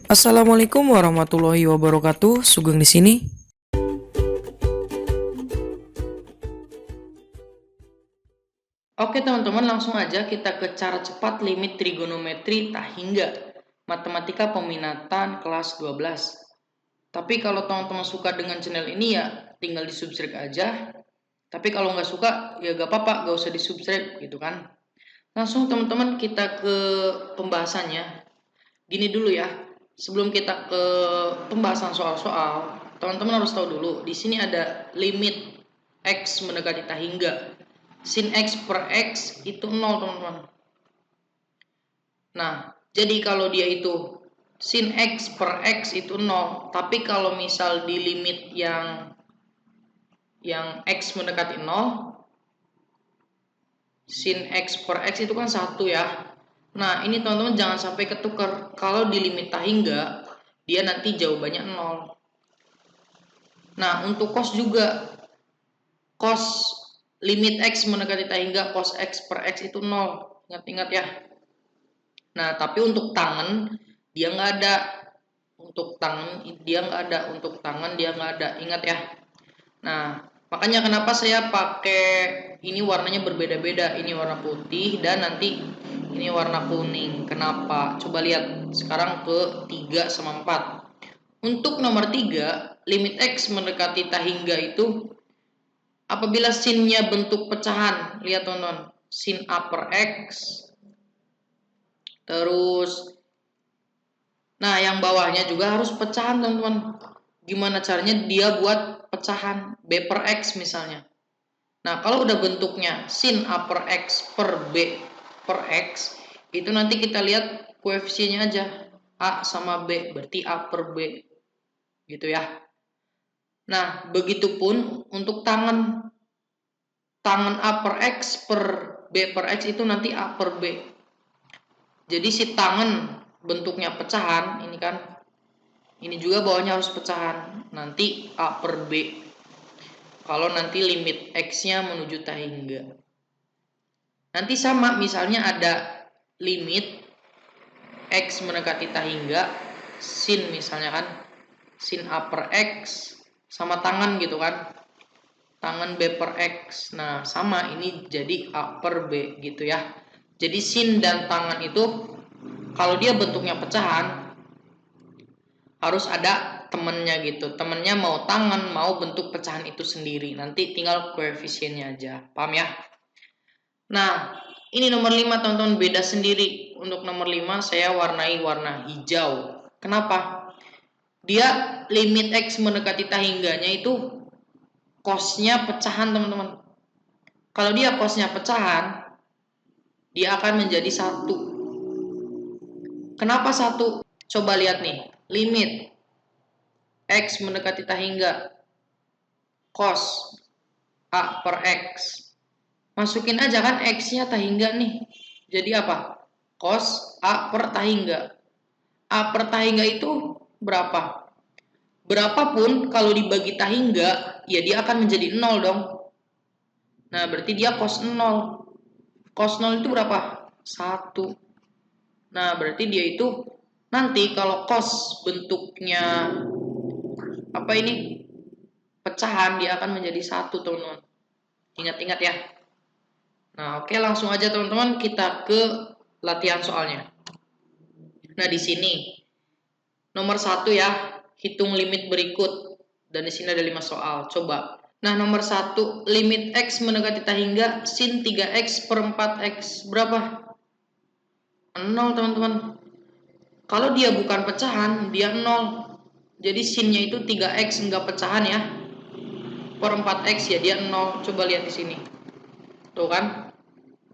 Assalamualaikum warahmatullahi wabarakatuh. Sugeng di sini. Oke teman-teman, langsung aja kita ke cara cepat limit trigonometri tak hingga matematika peminatan kelas 12. Tapi kalau teman-teman suka dengan channel ini ya tinggal di subscribe aja. Tapi kalau nggak suka ya gak apa-apa, gak usah di subscribe gitu kan. Langsung teman-teman kita ke pembahasannya. Gini dulu ya, sebelum kita ke pembahasan soal-soal, teman-teman harus tahu dulu di sini ada limit x mendekati tak hingga. Sin x per x itu 0 teman-teman. Nah, jadi kalau dia itu sin x per x itu 0, tapi kalau misal di limit yang x mendekati 0, sin x per x itu kan 1 ya. Nah, ini teman-teman jangan sampai ketukar. Kalau di limit tak hingga, dia nanti jawabannya 0. Nah, untuk cos juga. Cos limit x mendekati tak hingga cos x per x itu 0. Ingat-ingat ya. Nah, tapi untuk tangan dia nggak ada. Untuk tangan dia nggak ada. Untuk tangan dia nggak ada. Ingat ya. Nah, makanya kenapa saya pakai ini warnanya berbeda-beda. Ini warna putih dan nanti ini warna kuning. Kenapa? Coba lihat sekarang ke 3 sama 4. Untuk nomor 3, limit x mendekati tak hingga itu apabila sinnya bentuk pecahan. Lihat teman-teman. Sin a per x. Terus nah, yang bawahnya juga harus pecahan, teman-teman. Gimana caranya dia buat pecahan b per x misalnya. Nah, kalau udah bentuknya sin a per x per b per x, itu nanti kita lihat koefisiennya aja. A sama b, berarti a per b. Gitu ya. Nah, begitupun untuk tangan. Tangan a per x per b per x itu nanti a per b. Jadi si tangan bentuknya pecahan, ini kan. Ini juga bawahnya harus pecahan. Nanti a per b. Kalau nanti limit x-nya menuju tak hingga. Nanti sama, misalnya ada limit x mendekati tak hingga, sin misalnya kan, sin a per x sama tangan gitu kan, tangan b per x. Nah sama, ini jadi a per b gitu ya. Jadi sin dan tangan itu kalau dia bentuknya pecahan harus ada temennya gitu. Temennya mau tangan mau bentuk pecahan itu sendiri. Nanti tinggal koefisiennya aja. Paham ya? Nah, ini nomor 5 teman-teman beda sendiri. Untuk nomor 5 saya warnai warna hijau. Kenapa? Dia limit x mendekati tak hingganya itu cosnya pecahan teman-teman. Kalau dia cosnya pecahan, dia akan menjadi 1. Kenapa 1? Coba lihat nih. Limit x mendekati tak hingga cos a per x. Masukin aja kan x-nya tak hingga nih. Jadi apa? Cos a per tak hingga. A per tak hingga itu berapa? Berapapun kalau dibagi tak hingga, ya dia akan menjadi 0 dong. Nah, berarti dia cos 0. Cos 0 itu berapa? 1. Nah, berarti dia itu nanti kalau cos bentuknya apa ini? Pecahan, dia akan menjadi 1, teman-teman. Ingat-ingat ya. Nah, oke, langsung aja teman-teman kita ke latihan soalnya. Nah, di sini nomor 1 ya, hitung limit berikut. Dan di sini ada 5 soal. Coba. Nah, nomor 1, limit x mendekati tak hingga sin 3x per 4x. Berapa? 0, teman-teman. Kalau dia bukan pecahan, dia 0. Jadi sinnya itu 3x enggak pecahan ya. Per 4x ya dia 0. Coba lihat di sini. Tuh kan?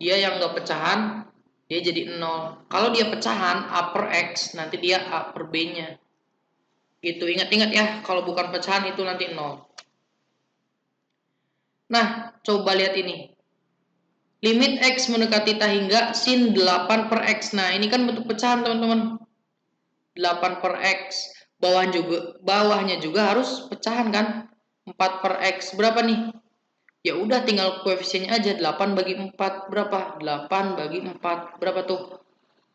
Dia yang enggak pecahan, dia jadi 0. Kalau dia pecahan a per x, nanti dia a per b-nya. Gitu, ingat-ingat ya, kalau bukan pecahan itu nanti 0. Nah, coba lihat ini. Limit x mendekati tak hingga sin 8 per x. Nah, ini kan bentuk pecahan, teman-teman. 8 per x. Bawahnya juga harus pecahan kan? 4 per x. Berapa nih? Ya udah tinggal koefisiennya aja. 8 bagi 4 berapa? 8 bagi 4 berapa tuh?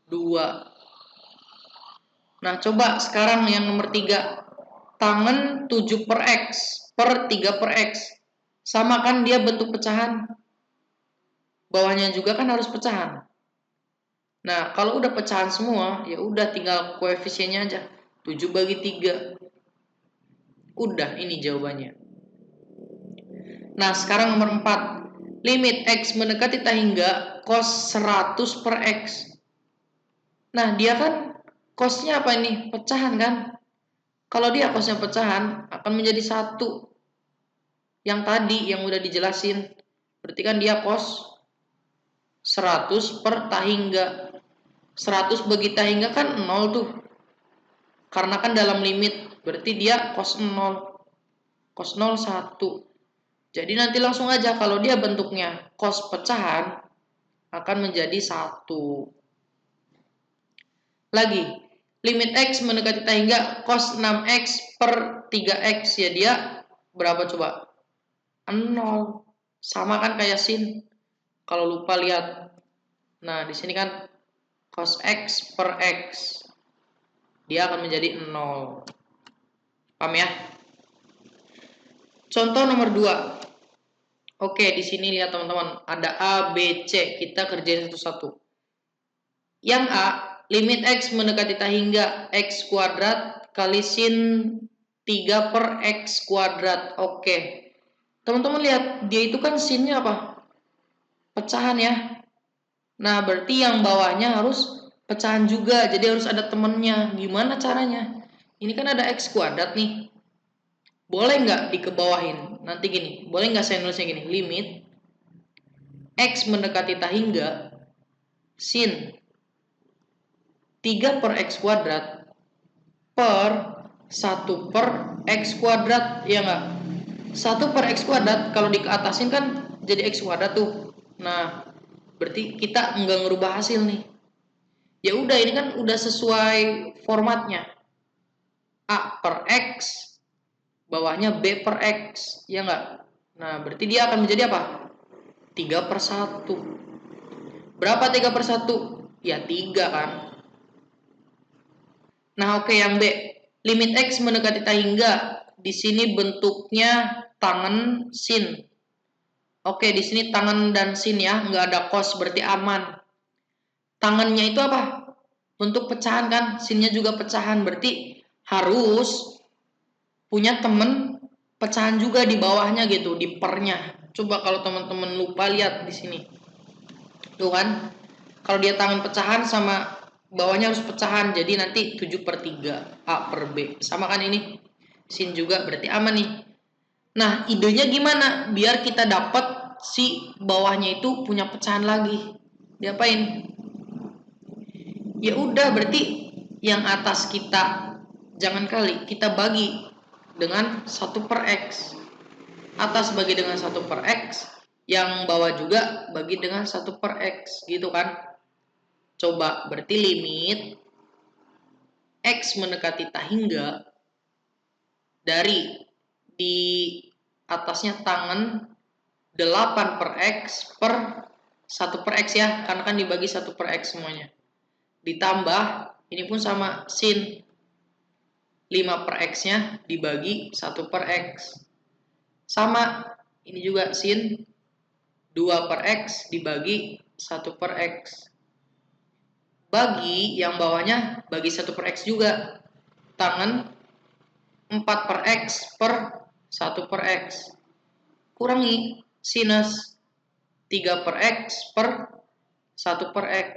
2. Nah, coba sekarang yang nomor 3. Tangan 7 per X per 3 per X. Sama kan dia bentuk pecahan. Bawahnya juga kan harus pecahan. Nah, kalau udah pecahan semua, ya udah tinggal koefisiennya aja. 7 bagi 3. Udah, ini jawabannya. Nah, sekarang nomor 4. Limit X mendekati tak hingga cos 100 per X. Nah, dia kan cosnya apa ini? Pecahan kan? Kalau dia cosnya pecahan, akan menjadi 1. Yang tadi, yang udah dijelasin. Berarti kan dia cos 100 per tak hingga. 100 bagi tak hingga kan 0 tuh. Karena kan dalam limit, berarti dia cos 0. Cos 0, 1. Jadi nanti langsung aja kalau dia bentuknya cos pecahan akan menjadi 1. Lagi, limit X mendekati tak hingga cos 6X per 3X. Ya dia berapa coba? 0. Sama kan kayak sin. Kalau lupa lihat. Nah, di sini kan cos X per X. Dia akan menjadi 0. Paham ya? Contoh nomor 2. Oke, di sini lihat teman-teman, ada A, B, C. Kita kerjain satu-satu. Yang A, limit X mendekati tak hingga X kuadrat kali sin 3 per X kuadrat. Oke. Teman-teman lihat, dia itu kan sinnya apa? Pecahan ya. Nah, berarti yang bawahnya harus pecahan juga. Jadi harus ada temennya. Gimana caranya? Ini kan ada X kuadrat nih. Boleh nggak dikebawahin? Nanti gini, boleh nggak saya nulisnya gini? Limit X mendekati tak hingga sin 3 per X kuadrat per 1 per X kuadrat, ya nggak? 1 per X kuadrat, kalau diatasin kan jadi X kuadrat tuh. Nah, berarti kita nggak ngerubah hasil nih. Ya udah, ini kan udah sesuai formatnya. A per X, bawahnya B per X, ya nggak? Nah, berarti dia akan menjadi apa? 3 per 1. Berapa 3 per 1? Ya 3 kan. Nah, oke, yang B. Limit X mendekati tak hingga. Di sini bentuknya tangan sin. Oke, di sini tangan dan sin ya, nggak ada cos, berarti aman. Tangannya itu apa? Bentuk pecahan kan, sinnya juga pecahan, berarti harus punya temen pecahan juga di bawahnya gitu, di pernya. Coba kalau teman-teman lupa lihat di sini. Tuh kan, kalau dia tangan pecahan sama bawahnya harus pecahan, jadi nanti 7 per 3 A per B. Sama kan ini? Sin juga, berarti aman nih. Nah, idenya gimana? Biar kita dapat si bawahnya itu punya pecahan lagi. Diapain? Ya udah, berarti yang atas kita jangan kali, kita bagi dengan 1 per X. Atas bagi dengan 1 per X, yang bawah juga bagi dengan 1 per X, gitu kan? Coba, berarti limit X mendekati tak hingga dari di atasnya tangan 8 per X per 1 per X ya, karena kan dibagi 1 per X semuanya. Ditambah, ini pun sama, sin 5 per X-nya dibagi 1 per X. Sama, ini juga sin 2 per X dibagi 1 per X. Bagi yang bawahnya, bagi 1 per X juga. Tangan 4 per X per 1 per X. Kurangi sinus 3 per X per 1 per X.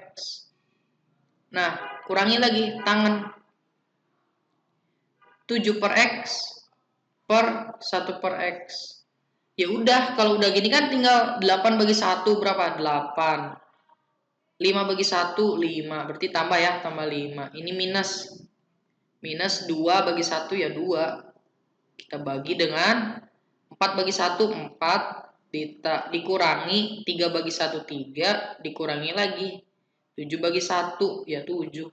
Nah, kurangi lagi tangan 7 per X per 1 per X. Ya udah, kalau udah gini kan tinggal 8 bagi 1 berapa? 8. 5 bagi 1, 5. Berarti tambah ya, tambah 5. Ini minus. Minus 2 bagi 1 ya 2. Kita bagi dengan 4 bagi 1, 4. Dikurangi 3 bagi 1, 3. Dikurangi lagi 7 bagi 1 ya 7.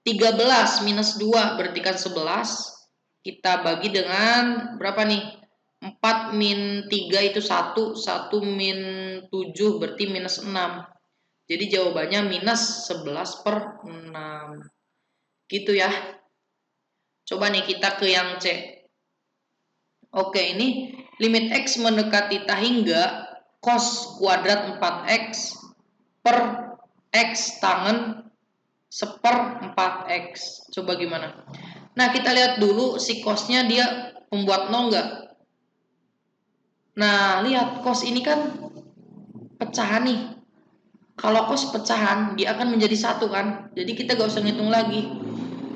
13 minus 2 berarti kan 11. Kita bagi dengan berapa nih? 4 min 3 itu 1. 1 min 7 berarti minus 6. Jadi jawabannya minus 11 per 6. Gitu ya. Coba nih kita ke yang C. Oke, ini limit X mendekati tak hingga cos kuadrat 4X per X tangen seper 4X. Coba gimana? Nah, kita lihat dulu si cosnya dia pembuat 0 nggak? Nah, lihat cos ini kan pecahan nih. Kalau cos pecahan, dia akan menjadi 1 kan? Jadi kita gak usah ngitung lagi.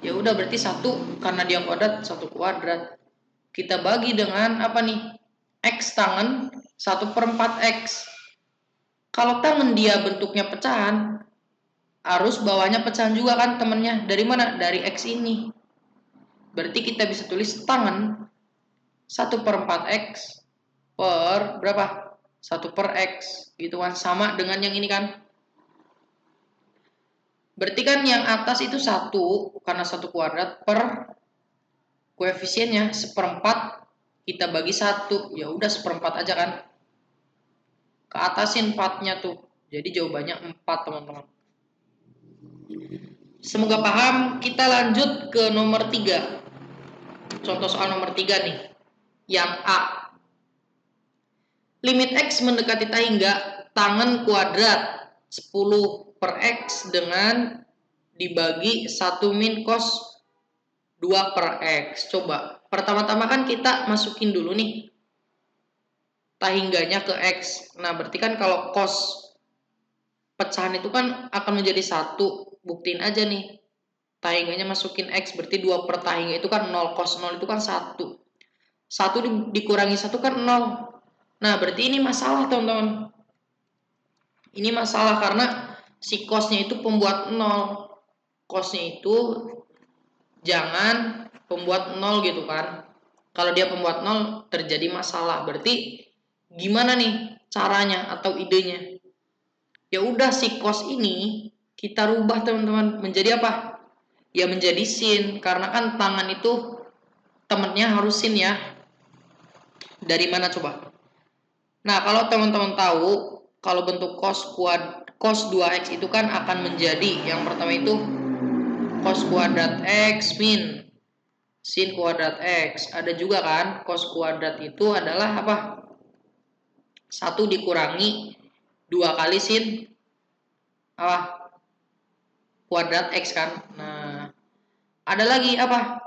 Ya udah berarti 1 karena dia kuadrat, 1 kuadrat. Kita bagi dengan apa nih? X tangen 1/4X. Kalau tangen dia bentuknya pecahan, harus bawahnya pecahan juga kan temennya. Dari mana? Dari X ini. Berarti kita bisa tulis tangen 1/4X per berapa? 1/X gitu kan. Sama dengan yang ini kan. Berarti kan yang atas itu 1 karena 1 kuadrat per koefisiennya 1/4 kita bagi 1. Ya udah 1/4 aja kan. Ke atasin 4-nya tuh. Jadi jawabannya 4, teman-teman. Semoga paham. Kita lanjut ke nomor 3. Contoh soal nomor 3 nih. Yang A. Limit X mendekati tak hingga tangen kuadrat 10/X dengan dibagi 1 min cos 2/X. Coba. Pertama-tama kan kita masukin dulu nih tak hingganya ke X. Nah, berarti kan kalau cos pecahan itu kan akan menjadi 1. Buktiin aja nih. Tak hingganya masukin X, berarti 2 per tak hingga itu kan 0. Cos 0 itu kan 1. 1 dikurangi 1 kan 0. Nah, berarti ini masalah, teman-teman. Ini masalah karena si cosnya itu pembuat 0. Cosnya itu jangan pembuat 0 gitu kan. Kalau dia pembuat 0 terjadi masalah. Berarti gimana nih caranya atau idenya? Ya udah si cos ini kita rubah, teman-teman, menjadi apa? Ya menjadi sin, karena kan tangan itu temennya harus sin ya. Dari mana coba? Nah, kalau teman-teman tahu kalau bentuk cos 2x itu kan akan menjadi yang pertama itu cos kuadrat x min sin kuadrat x. Ada juga kan cos kuadrat itu adalah apa? 1 dikurangi 2 kali sin apa? Kuadrat x kan. Nah, ada lagi apa?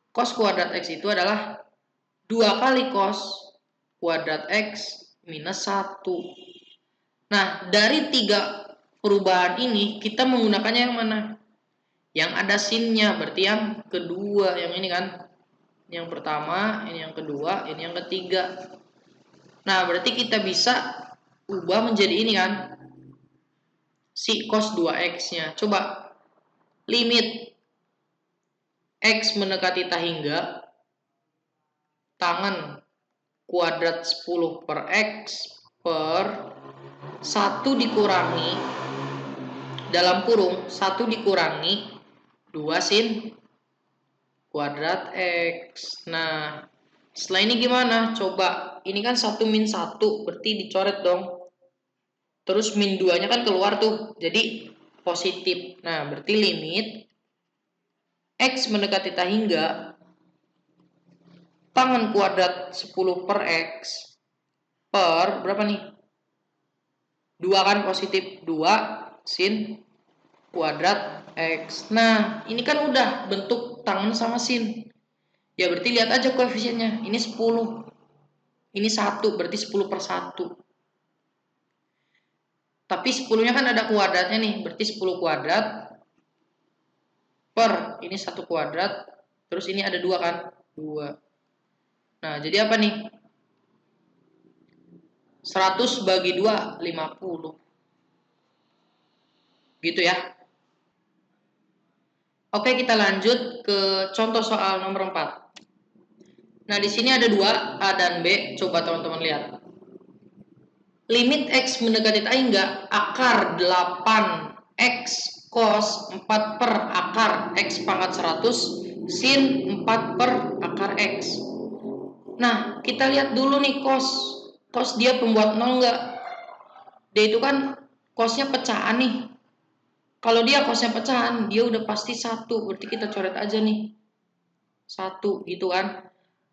Cos kuadrat x itu adalah 2 kali cos kuadrat x minus 1. Nah, dari 3 perubahan ini kita menggunakannya yang mana? Yang ada sinnya, berarti yang kedua, yang ini kan. Yang pertama, ini yang kedua, ini yang ketiga. Nah, berarti kita bisa ubah menjadi ini kan. Si cos 2x-nya. Coba limit x mendekati tak hingga tangen kuadrat 10/x per 1 dikurangi dalam kurung 1 dikurangi 2 sin kuadrat x. Nah, setelah ini gimana? Coba, ini kan 1 min 1, berarti dicoret dong. Terus min 2-nya kan keluar tuh, jadi positif. Nah, berarti limit x mendekati tak hingga tangen kuadrat 10/x per berapa nih? 2 kan positif, 2 sin kuadrat x. Nah, ini kan udah bentuk tangen sama sin. Ya berarti lihat aja koefisiennya. Ini 10. Ini 1, berarti 10/1. Tapi 10-nya kan ada kuadratnya nih, berarti 10 kuadrat per ini 1 kuadrat, terus ini ada 2 kan? 2. Nah, jadi apa nih? 100 bagi 2, 50. Gitu ya. Oke, kita lanjut ke contoh soal nomor 4. Nah, di sini ada 2, A dan B. Coba teman-teman lihat. Limit X mendekati tak hingga akar 8X cos 4 per akar X pangkat 100 sin 4 per akar X. Nah, kita lihat dulu nih cos. Cos dia pembuat 0 enggak? Dia itu kan cosnya pecahan nih. Kalau dia cosnya pecahan, dia udah pasti 1. Berarti kita coret aja nih. 1 gitu kan.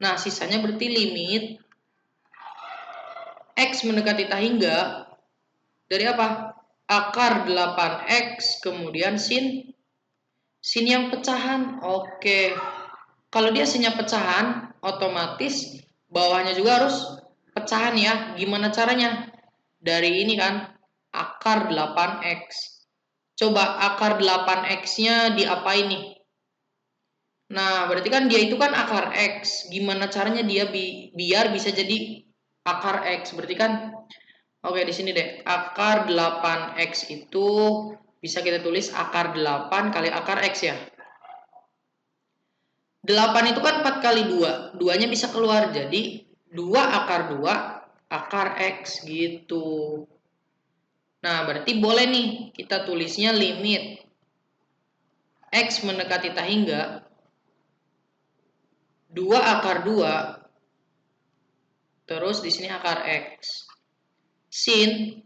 Nah, sisanya berarti limit X mendekati tak hingga dari apa? Akar 8X kemudian sin yang pecahan. Oke. Kalau dia sinnya pecahan, otomatis bawahnya juga harus pecahan ya. Gimana caranya? Dari ini kan, akar 8X. Coba akar 8X-nya diapain nih? Nah, berarti kan dia itu kan akar X. Gimana caranya dia biar bisa jadi akar X? Berarti kan, oke di sini deh. Akar 8X itu bisa kita tulis akar 8 kali akar X ya. 8 itu kan 4 kali 2. 2-nya bisa keluar. Jadi 2 akar 2 akar X gitu. Nah, berarti boleh nih kita tulisnya limit X mendekati tak hingga 2 akar 2 terus di sini akar X sin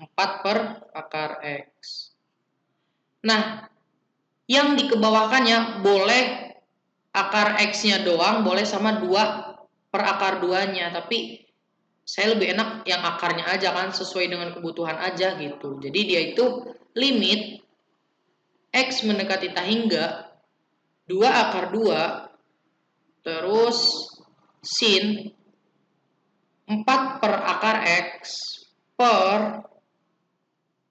4 per akar X. Nah, yang dikebawahkannya boleh akar X-nya doang, boleh sama 2 per akar 2-nya, tapi saya lebih enak yang akarnya aja kan, sesuai dengan kebutuhan aja gitu. Jadi dia itu limit X mendekati tak hingga 2 akar 2 terus sin 4 per akar X per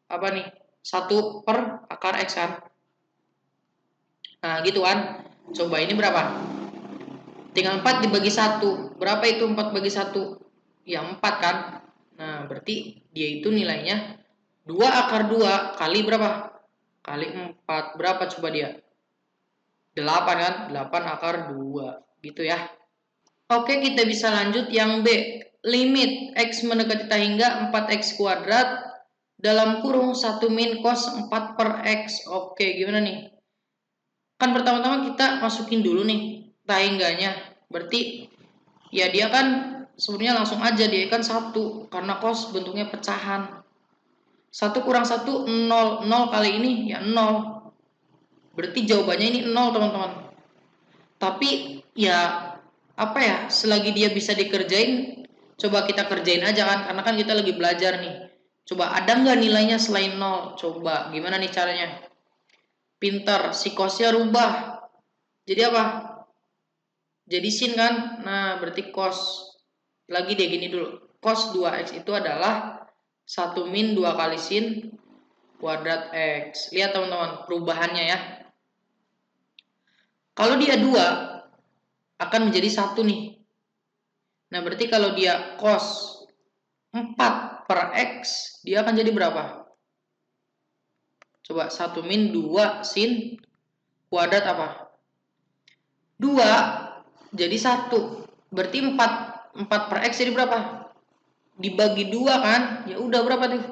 apa nih? 1 per akar X kan. Nah gitu kan. Coba ini berapa? Tinggal 4 dibagi 1. Berapa itu 4 bagi 1? Ya 4 kan. Nah berarti dia itu nilainya 2 akar 2 kali berapa? Kali 4. Berapa coba dia? 8 kan? 8 akar 2. Gitu ya. Oke, kita bisa lanjut yang B. Limit X mendekati tak hingga 4X kuadrat dalam kurung 1 min cos 4 per X. Oke, gimana nih? Kan pertama-tama kita masukin dulu nih tak hingganya. Berarti ya dia kan sebenarnya langsung aja dia kan 1 karena cos bentuknya pecahan. 1 kurang 1 0. 0 kali ini ya 0. Berarti jawabannya ini 0 teman-teman. Tapi ya apa ya, selagi dia bisa dikerjain, coba kita kerjain aja kan, karena kan kita lagi belajar nih. Coba ada nggak nilainya selain 0? Coba gimana nih caranya? Pinter, si cosnya rubah. Jadi apa? Jadi sin kan? Nah berarti cos. Lagi deh gini dulu. Cos 2x itu adalah 1 min 2 kali sin kuadrat x. Lihat teman-teman perubahannya ya. Kalau dia 2 akan menjadi 1 nih. Nah berarti kalau dia cos 4 per X, dia akan jadi berapa? Coba 1 min 2 sin kuadrat apa? 2 jadi 1. Berarti 4 per X jadi berapa? Dibagi 2 kan? Ya udah berapa tuh?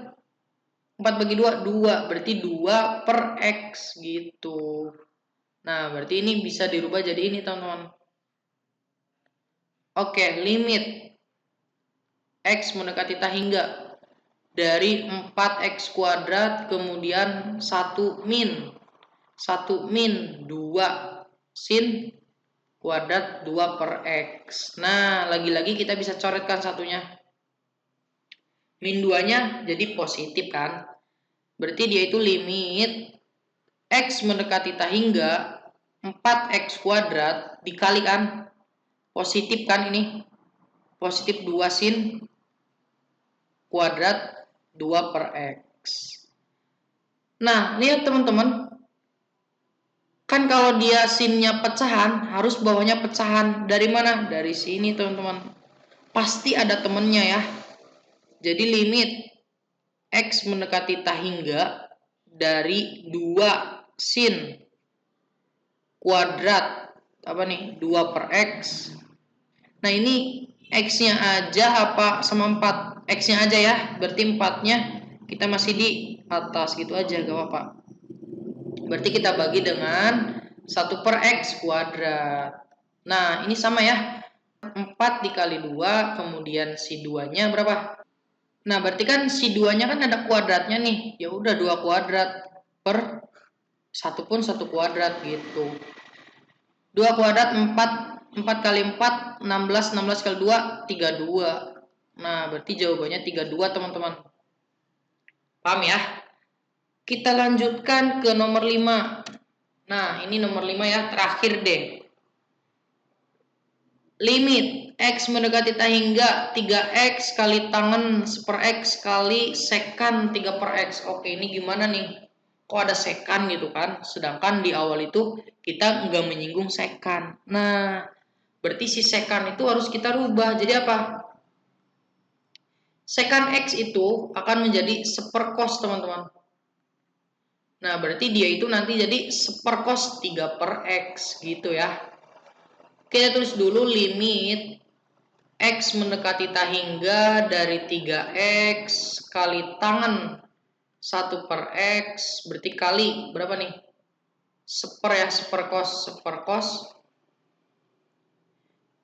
4 bagi 2, 2. Berarti 2 per X gitu. Nah, berarti ini bisa dirubah jadi ini teman-teman. Oke, limit X mendekati tak hingga dari 4x kuadrat kemudian 1 min 2 sin kuadrat 2 per x. Nah lagi-lagi kita bisa coretkan satunya, min 2 nya jadi positif kan, berarti dia itu limit x mendekati tak hingga 4x kuadrat dikalikan positif kan, ini positif 2 sin kuadrat 2 per x. Nah, lihat teman-teman. Kan kalau dia sinnya pecahan, harus bawahnya pecahan. Dari mana? Dari sini, teman-teman. Pasti ada temennya ya. Jadi limit X mendekati tak hingga dari 2 sin kuadrat apa nih? 2 per X. Nah, ini X-nya aja apa sama 4? X-nya aja ya. Berarti 4-nya kita masih di atas gitu aja, gak apa-apa. Berarti kita bagi dengan 1 per X kuadrat. Nah ini sama ya, 4 dikali 2 kemudian si 2 nya berapa? Nah berarti kan si 2 nya kan ada kuadratnya nih. Ya udah 2 kuadrat. per 1 pun 1 kuadrat gitu. 2 kuadrat 4 kali 4 16 kali 2 32. Nah, berarti jawabannya 32 teman-teman. Paham ya? Kita lanjutkan ke nomor 5. Nah, ini nomor 5 ya, terakhir deh. Limit X mendekati tak hingga 3X kali tangen per X kali sekan 3 per X. Oke, ini gimana nih? Kok ada sekan gitu kan? Sedangkan di awal itu kita nggak menyinggung sekan. Nah, berarti si sekan itu harus kita rubah. Jadi apa? Sekan X itu akan menjadi seperkos teman-teman. Nah, berarti dia itu nanti jadi seperkos 3 per X gitu ya. Kita tulis dulu limit X mendekati tak hingga dari 3X kali tangen 1 per X berarti kali berapa nih? Seper ya, seperkos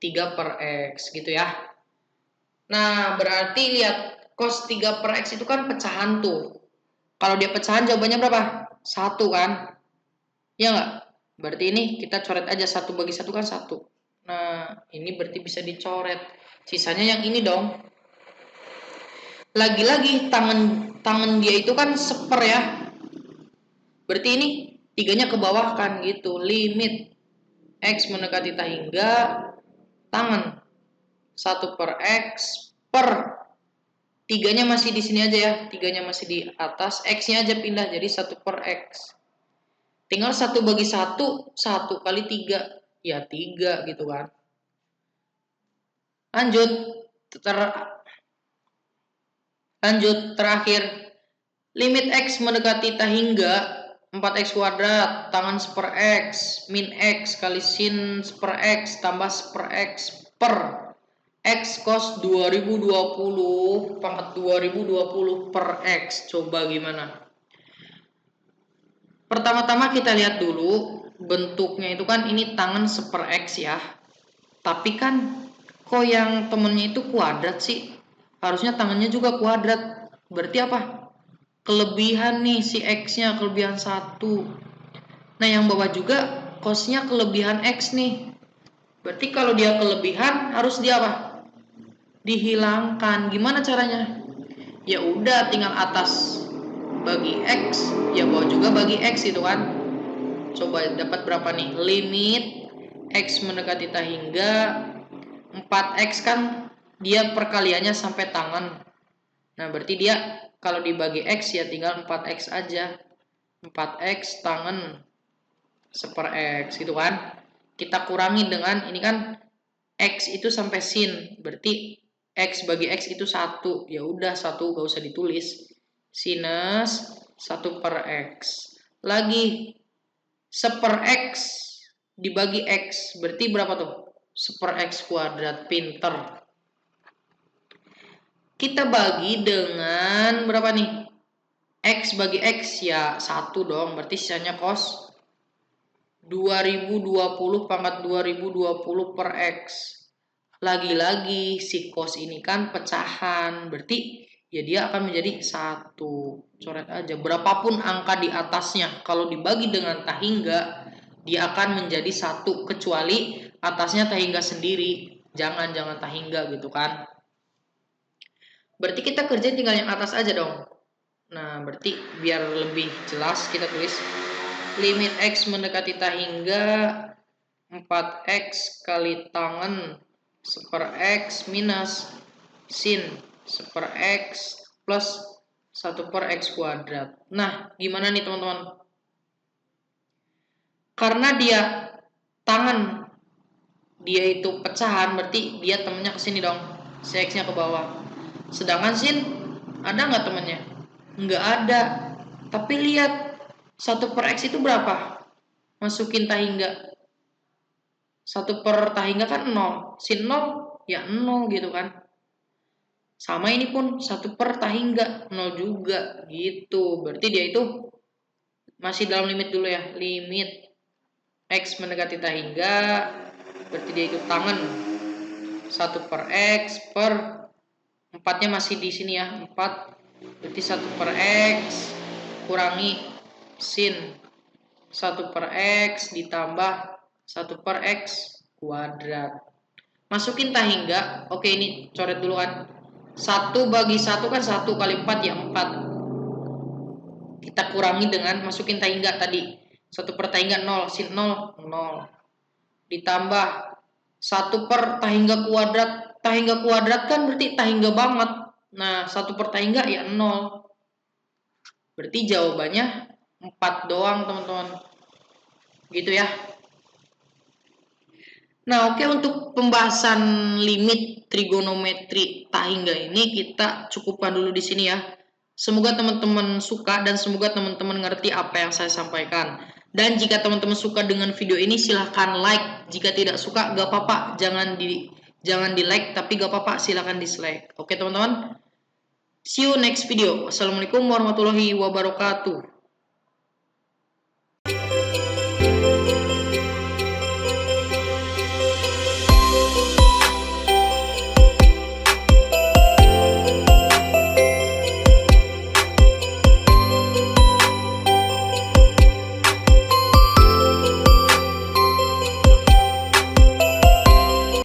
3 per X gitu ya. Nah, berarti lihat cos 3 per X itu kan pecahan tuh. Kalau dia pecahan jawabannya berapa? 1 kan? Ya nggak? Berarti ini kita coret aja 1 bagi 1 kan 1. Nah, ini berarti bisa dicoret. Sisanya yang ini dong. Lagi-lagi tangan dia itu kan seper ya. Berarti ini 3-nya ke bawah kan gitu. Limit X mendekati tak hingga tangan 1 per X per 3-nya masih di sini aja ya. 3-nya masih di atas. X-nya aja pindah jadi 1 per X. Tinggal 1 bagi 1, 1 kali 3. Ya 3 gitu kan. Lanjut terakhir. Limit X mendekati tak hingga 4X kuadrat tangan per X min X kali sin per X tambah per X per X cos 2020 pangkat 2020 per X. Coba gimana? Pertama-tama kita lihat dulu bentuknya itu kan ini tangan per X ya. Tapi kan kok yang temennya itu kuadrat sih? Harusnya tangannya juga kuadrat. Berarti apa? Kelebihan nih si X-nya, kelebihan 1. Nah, yang bawah juga cos-nya kelebihan X nih. Berarti kalau dia kelebihan harus dia apa? Dihilangkan. Gimana caranya? Ya udah tinggal atas bagi X, ya bawah juga bagi X itu kan. Coba dapat berapa nih? Limit X mendekati tak hingga 4X kan dia perkaliannya sampai tangan. Nah, berarti dia kalau dibagi X ya tinggal 4X aja. 4X tangan per X gitu kan. Kita kurangi dengan ini kan X itu sampai sin. Berarti X bagi X itu 1. Ya udah 1 gak usah ditulis. Sinus 1 per X. Lagi seper X dibagi X. Berarti berapa tuh? Seper X kuadrat. Pinter. Kita bagi dengan berapa nih? X bagi X ya 1 dong. Berarti sisanya cos 2020 pangkat 2020 per X. Lagi-lagi si cos ini kan pecahan. Berarti ya dia akan menjadi 1. Coret aja. Berapapun angka di atasnya. Kalau dibagi dengan tak hingga dia akan menjadi 1. Kecuali atasnya tak hingga sendiri. Jangan tak hingga gitu kan. Berarti kita kerjain tinggal yang atas aja dong. Nah, berarti biar lebih jelas kita tulis limit X mendekati tak hingga 4X kali tangen per X minus sin per X plus 1 per X kuadrat. Nah, gimana nih teman-teman? Karena dia tangan dia itu pecahan, berarti dia temennya ke sini dong. Si X-nya ke bawah. Sedangkan sin ada nggak temennya? Nggak ada. Tapi lihat 1 per X itu berapa? Masukin tak hingga. 1 per tak hingga kan 0. Sin 0 ya 0 gitu kan. Sama ini pun 1 per tak hingga 0 juga gitu. Berarti dia itu masih dalam limit dulu ya. Limit X mendekati tak hingga. Berarti dia itu tangan 1 per X per 4-nya masih di sini ya. 4 berarti 1 per X kurangi sin 1 per X ditambah 1 per X kuadrat. Masukin tahingga. Oke, ini coret dulu kan. 1 bagi 1 kan 1 kali 4 ya 4. Kita kurangi dengan masukin tahingga tadi. 1 per tahingga 0, sin 0, 0. Ditambah 1 per tahingga kuadrat. Tahingga kuadrat kan berarti tahingga banget. Nah, 1 per tahingga ya 0. Berarti jawabannya 4 doang, teman-teman. Gitu ya. Nah, oke, untuk pembahasan limit trigonometri tahingga ini kita cukupkan dulu di sini ya. Semoga teman-teman suka dan semoga teman-teman ngerti apa yang saya sampaikan. Dan jika teman-teman suka dengan video ini silahkan like. Jika tidak suka gak apa-apa, jangan di like tapi gak apa-apa, silahkan dislike. Oke teman-teman. See you next video. Assalamualaikum warahmatullahi wabarakatuh.